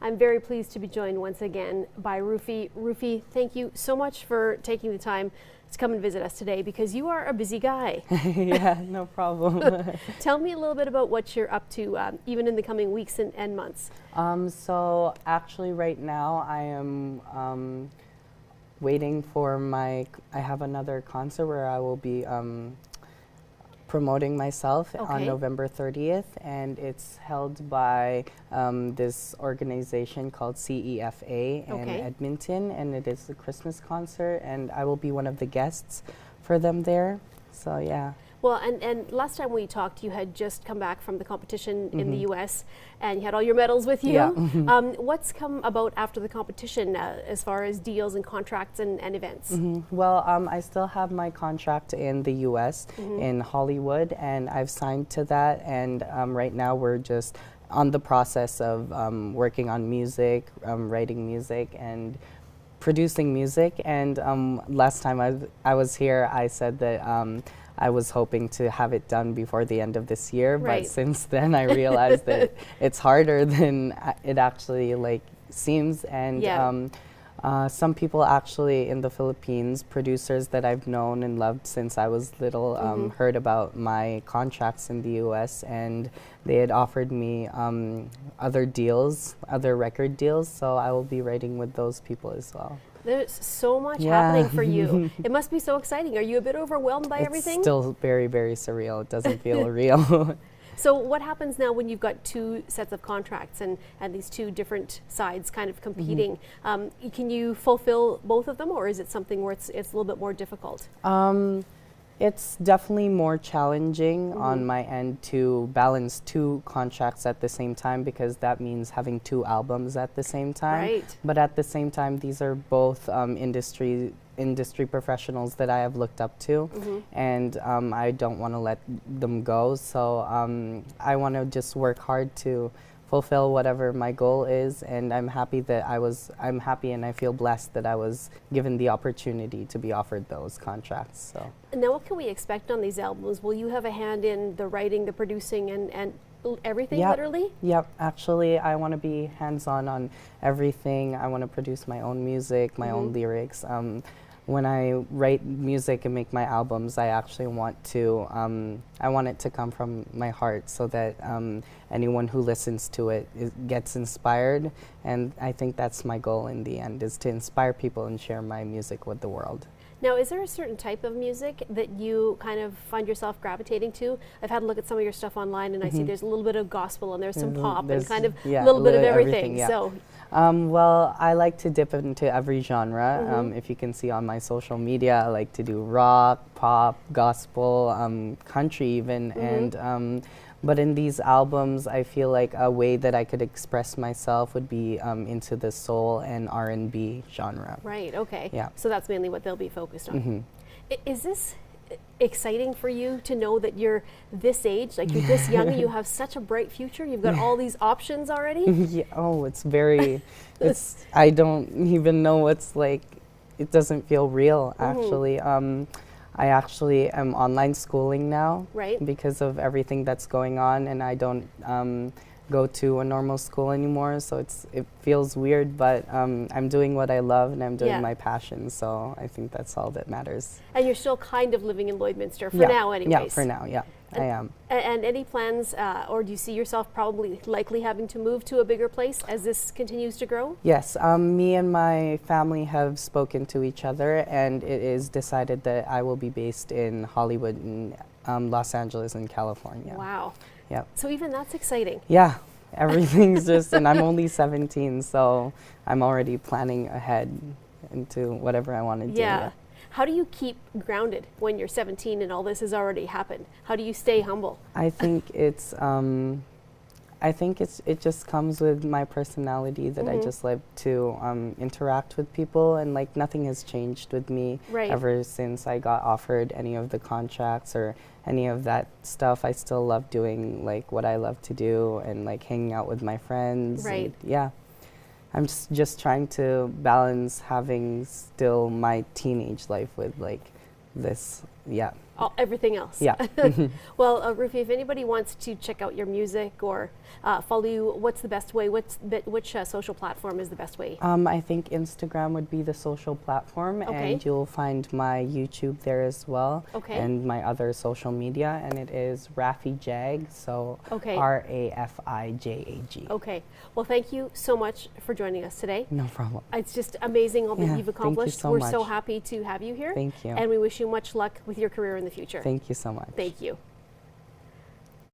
I'm very pleased to be joined once again by Rafi. Rafi, thank you so much for taking the time to come and visit us today because you are a busy guy. Yeah, no problem. Tell me a little bit about what you're up to, even in the coming weeks and months. So actually right now I am waiting for I have another concert where I will be promoting myself on November 30th, and it's held by this organization called CEFA in Edmonton, and it is a Christmas concert, and I will be one of the guests for them there. So yeah. Well, and last time we talked, you had just come back from the competition in the U.S. and you had all your medals with you. Yeah. What's come about after the competition as far as deals and contracts and events? Well, I still have my contract in the U.S. in Hollywood, and I've signed to that. And right now we're just on the process of working on music, writing music, and producing music. And last time I was here, I said that I was hoping to have it done before the end of this year, but since then I realized that it's harder than it actually seems. And some people actually in the Philippines, producers that I've known and loved since I was little, heard about my contracts in the US, and they had offered me other deals, other record deals, so I will be writing with those people as well. There's so much happening for you. It must be so exciting. Are you a bit overwhelmed by everything? It's still very, very surreal. It doesn't feel real. So what happens now when you've got two sets of contracts and these two different sides kind of competing? Can you fulfill both of them, or is it something where it's a little bit more difficult? It's definitely more challenging on my end to balance two contracts at the same time, because that means having two albums at the same time. Right. But at the same time, these are both industry professionals that I have looked up to, and I don't want to let them go. So I want to just work hard to fulfill whatever my goal is, and I'm happy and I feel blessed that I was given the opportunity to be offered those contracts. So now what can we expect on these albums? Will you have a hand in the writing, the producing, and everything, literally? Yep, actually I want to be hands-on on everything. I want to produce my own music, my own lyrics. When I write music and make my albums, I actually want it to come from my heart, so that anyone who listens to it gets inspired. And I think that's my goal in the end, is to inspire people and share my music with the world. Now, is there a certain type of music that you kind of find yourself gravitating to? I've had a look at some of your stuff online, and I see there's a little bit of gospel, and there's some pop, and kind of a little bit of everything. So, well, I like to dip into every genre. If you can see on my social media, I like to do rock, pop, gospel, country even, and but in these albums, I feel like a way that I could express myself would be into the soul and R&B genre. Right, okay. Yeah. So that's mainly what they'll be focused on. Is this exciting for you to know that you're this age, like you're this young, and you have such a bright future? You've got all these options already? Yeah, it's very, I don't even know what's like, it doesn't feel real, actually. I actually am online schooling now, because of everything that's going on, and I don't go to a normal school anymore, so it feels weird, but I'm doing what I love, and I'm doing my passion, so I think that's all that matters. And you're still kind of living in Lloydminster for now anyways? Yeah, for now, yeah. I am. And any plans, or do you see yourself probably likely having to move to a bigger place as this continues to grow? Yes, me and my family have spoken to each other, and it is decided that I will be based in Hollywood and Los Angeles and California. Wow. Yeah. So even that's exciting. Yeah, everything's just, and I'm only 17, so I'm already planning ahead into whatever I want to do. Yeah. How do you keep grounded when you're 17 and all this has already happened? How do you stay humble? I think it just comes with my personality, that I just like to interact with people, and like nothing has changed with me ever since I got offered any of the contracts or any of that stuff. I still love doing like what I love to do, and like hanging out with my friends. Right. And, yeah. I'm just trying to balance having still my teenage life with like this, Everything else. Yeah. Well, Rafi, if anybody wants to check out your music or follow you, what's the best way? Which social platform is the best way? I think Instagram would be the social platform, Okay. and you'll find my YouTube there as well, Okay. and my other social media, and it is Rafi Jag, so Okay. RAFIJAG. Okay. Well, thank you so much for joining us today. No problem. It's just amazing all that Yeah, you've thank you accomplished. so We're so much. happy to have you here. Thank you. And we wish you much luck with your career in the future. Thank you so much. Thank you.